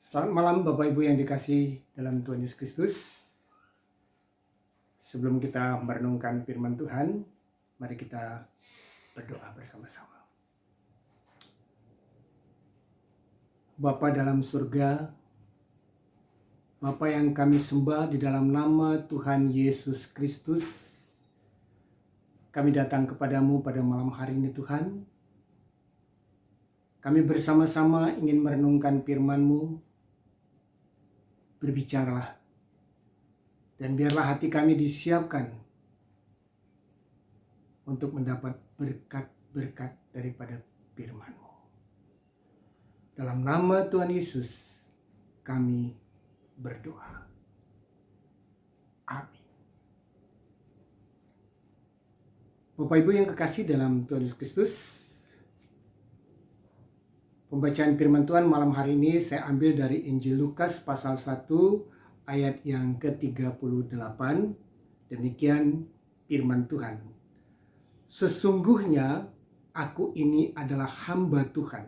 Selamat malam Bapak Ibu yang dikasihi dalam Tuhan Yesus Kristus. Sebelum kita merenungkan firman Tuhan, mari kita berdoa bersama-sama. Bapa dalam surga, Bapa yang kami sembah di dalam nama Tuhan Yesus Kristus, kami datang kepadamu pada malam hari ini Tuhan. Kami bersama-sama ingin merenungkan firman-Mu. Berbicaralah, dan biarlah hati kami disiapkan untuk mendapat berkat-berkat daripada firman-Mu. Dalam nama Tuhan Yesus kami berdoa. Amin. Bapak Ibu yang kekasih dalam Tuhan Yesus Kristus, pembacaan firman Tuhan malam hari ini saya ambil dari Injil Lukas pasal 1 ayat yang ke-38. Demikian firman Tuhan. Sesungguhnya aku ini adalah hamba Tuhan.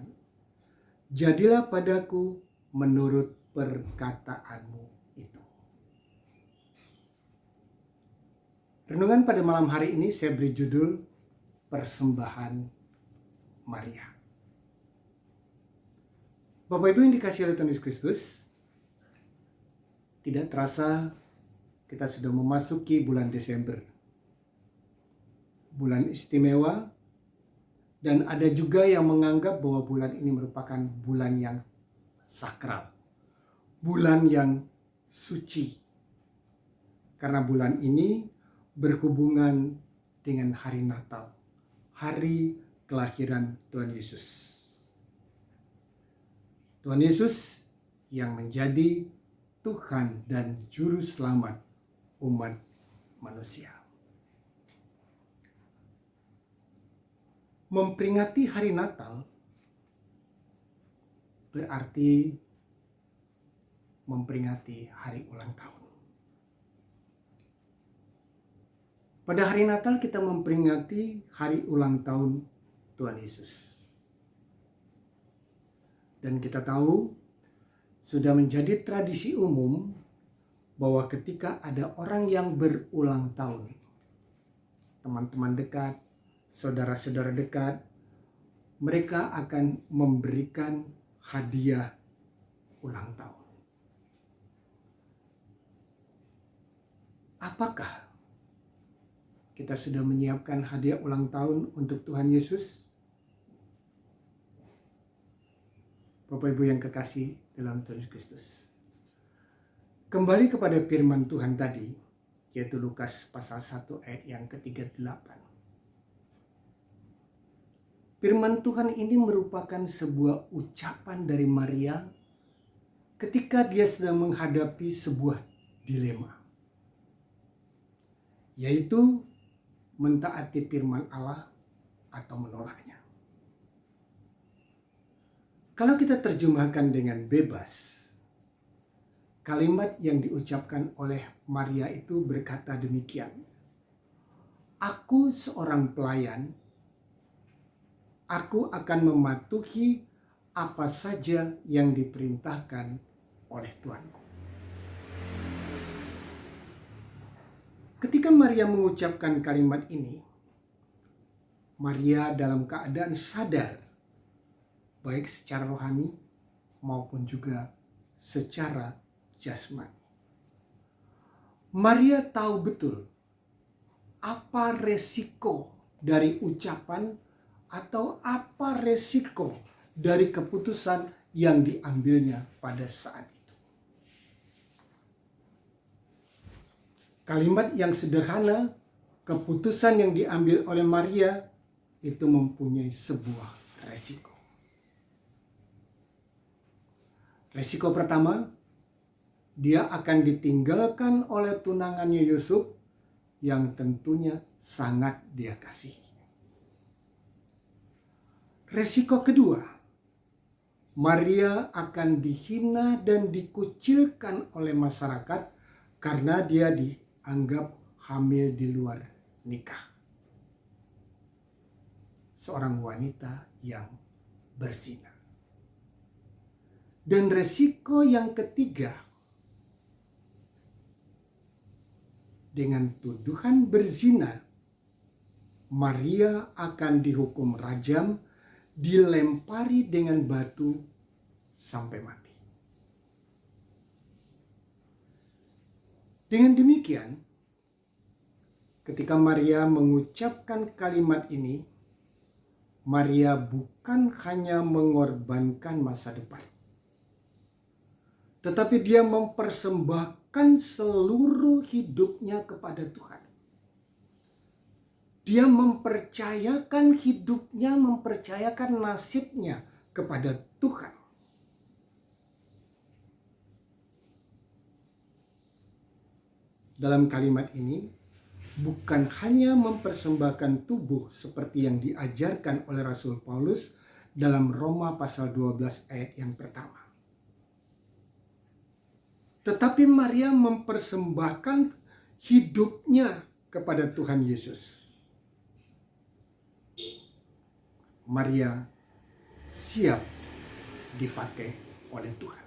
Jadilah padaku menurut perkataanmu itu. Renungan pada malam hari ini saya beri judul Persembahan Maria. Bapak Ibu yang dikasihi oleh Tuhan Yesus Kristus, tidak terasa kita sudah memasuki bulan Desember. Bulan istimewa, dan ada juga yang menganggap bahwa bulan ini merupakan bulan yang sakral. Bulan yang suci. Karena bulan ini berhubungan dengan hari Natal, hari kelahiran Tuhan Yesus. Tuhan Yesus yang menjadi Tuhan dan Juru Selamat umat manusia. Memperingati hari Natal berarti memperingati hari ulang tahun. Pada hari Natal kita memperingati hari ulang tahun Tuhan Yesus. Dan kita tahu sudah menjadi tradisi umum bahwa ketika ada orang yang berulang tahun, teman-teman dekat, saudara-saudara dekat, mereka akan memberikan hadiah ulang tahun. Apakah kita sudah menyiapkan hadiah ulang tahun untuk Tuhan Yesus? Bapak Ibu yang kekasih dalam Tuhan Yesus Kristus. Kembali kepada firman Tuhan tadi, yaitu Lukas pasal 1 ayat yang ke-38. Firman Tuhan ini merupakan sebuah ucapan dari Maria ketika dia sedang menghadapi sebuah dilema, yaitu mentaati firman Allah atau menolaknya. Kalau kita terjemahkan dengan bebas, kalimat yang diucapkan oleh Maria itu berkata demikian. Aku seorang pelayan, aku akan mematuhi apa saja yang diperintahkan oleh Tuanku. Ketika Maria mengucapkan kalimat ini, Maria dalam keadaan sadar, baik secara rohani maupun juga secara jasmani. Maria tahu betul apa resiko dari ucapan atau apa resiko dari keputusan yang diambilnya pada saat itu. Kalimat yang sederhana, keputusan yang diambil oleh Maria itu mempunyai sebuah resiko. Resiko pertama, dia akan ditinggalkan oleh tunangannya Yusuf yang tentunya sangat dia kasihi. Resiko kedua, Maria akan dihina dan dikucilkan oleh masyarakat karena dia dianggap hamil di luar nikah. Seorang wanita yang berzina. Dan resiko yang ketiga, dengan tuduhan berzina, Maria akan dihukum rajam, dilempari dengan batu sampai mati. Dengan demikian, ketika Maria mengucapkan kalimat ini, Maria bukan hanya mengorbankan masa depan, tetapi dia mempersembahkan seluruh hidupnya kepada Tuhan. Dia mempercayakan hidupnya, mempercayakan nasibnya kepada Tuhan. Dalam kalimat ini, bukan hanya mempersembahkan tubuh seperti yang diajarkan oleh Rasul Paulus dalam Roma pasal 12 ayat yang pertama. Tetapi Maria mempersembahkan hidupnya kepada Tuhan Yesus. Maria siap dipakai oleh Tuhan.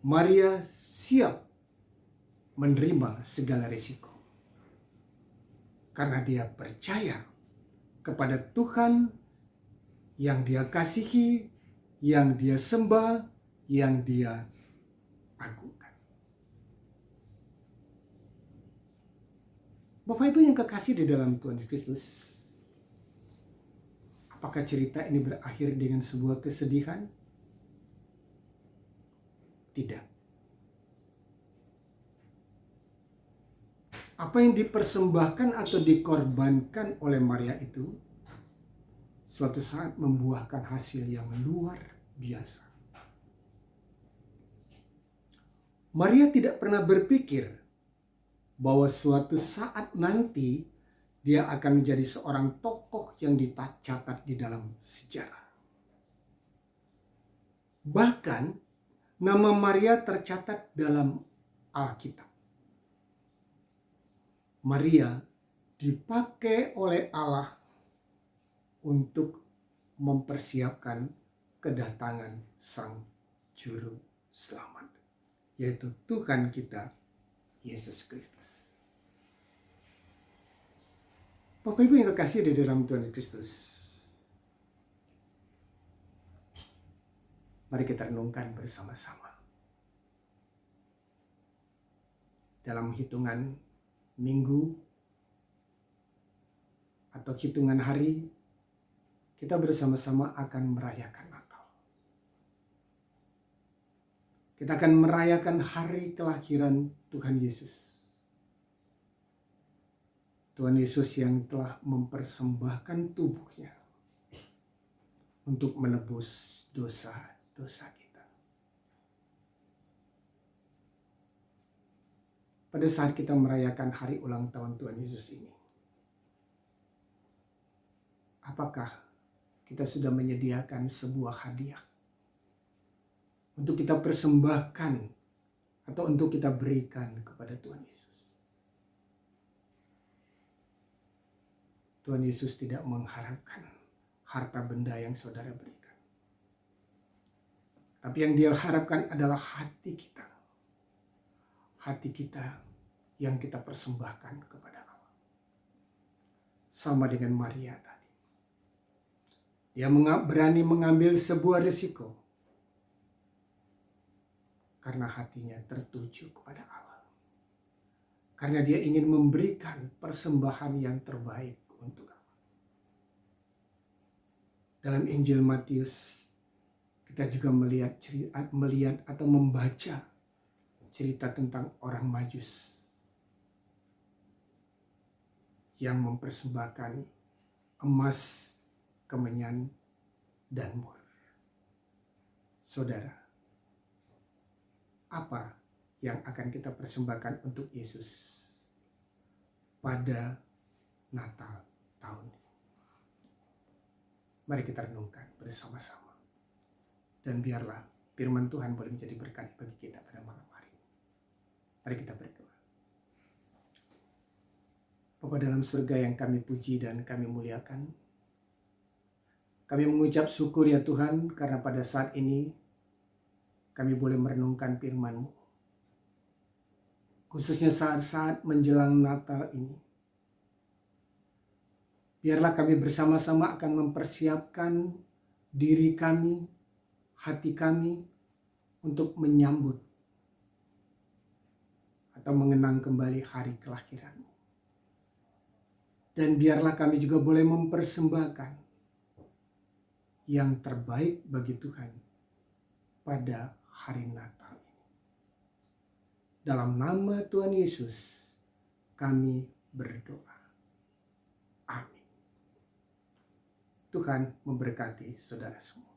Maria siap menerima segala risiko. Karena dia percaya kepada Tuhan yang dia kasihi, yang dia sembah, yang dia agungkan. Bapak Ibu yang kekasih di dalam Tuhan Kristus, apakah cerita ini berakhir dengan sebuah kesedihan? Tidak. Apa yang dipersembahkan atau dikorbankan oleh Maria itu suatu saat membuahkan hasil yang luar biasa. Maria tidak pernah berpikir bahwa suatu saat nanti dia akan menjadi seorang tokoh yang dicatat di dalam sejarah. Bahkan nama Maria tercatat dalam Alkitab. Maria dipakai oleh Allah untuk mempersiapkan kedatangan Sang Juru Selamat, yaitu Tuhan kita, Yesus Kristus. Bapak Ibu yang kekasih di dalam Tuhan Kristus, mari kita renungkan bersama-sama. Dalam hitungan minggu atau hitungan hari, kita bersama-sama akan merayakan Natal. Kita akan merayakan hari kelahiran Tuhan Yesus. Tuhan Yesus yang telah mempersembahkan tubuhnya untuk menebus dosa-dosa kita. Pada saat kita merayakan hari ulang tahun Tuhan Yesus ini, apakah kita sudah menyediakan sebuah hadiah untuk kita persembahkan atau untuk kita berikan kepada Tuhan Yesus? Tuhan Yesus tidak mengharapkan harta benda yang saudara berikan, tapi yang Dia harapkan adalah hati kita. Hati kita yang kita persembahkan kepada Allah. Sama dengan Maria tadi. Dia berani mengambil sebuah risiko karena hatinya tertuju kepada Allah. Karena dia ingin memberikan persembahan yang terbaik untuk Allah. Dalam Injil Matius, kita juga melihat atau membaca cerita tentang orang Majus yang mempersembahkan emas, kemenyan, dan mur. Saudara, apa yang akan kita persembahkan untuk Yesus pada Natal tahun ini? Mari kita renungkan bersama-sama. Dan biarlah firman Tuhan boleh menjadi berkat bagi kita pada malam hari. Mari kita berdoa. Bapa dalam surga yang kami puji dan kami muliakan, Kami mengucap syukur ya Tuhan, karena pada saat ini kami boleh merenungkan firman-Mu. Khususnya saat-saat menjelang Natal ini. Biarlah kami bersama-sama akan mempersiapkan diri kami, hati kami untuk menyambut atau mengenang kembali hari kelahiran-Mu. Dan biarlah kami juga boleh mempersembahkan yang terbaik bagi Tuhan pada hari Natal ini. Dalam nama Tuhan Yesus kami berdoa. Amin. Tuhan memberkati saudara semua.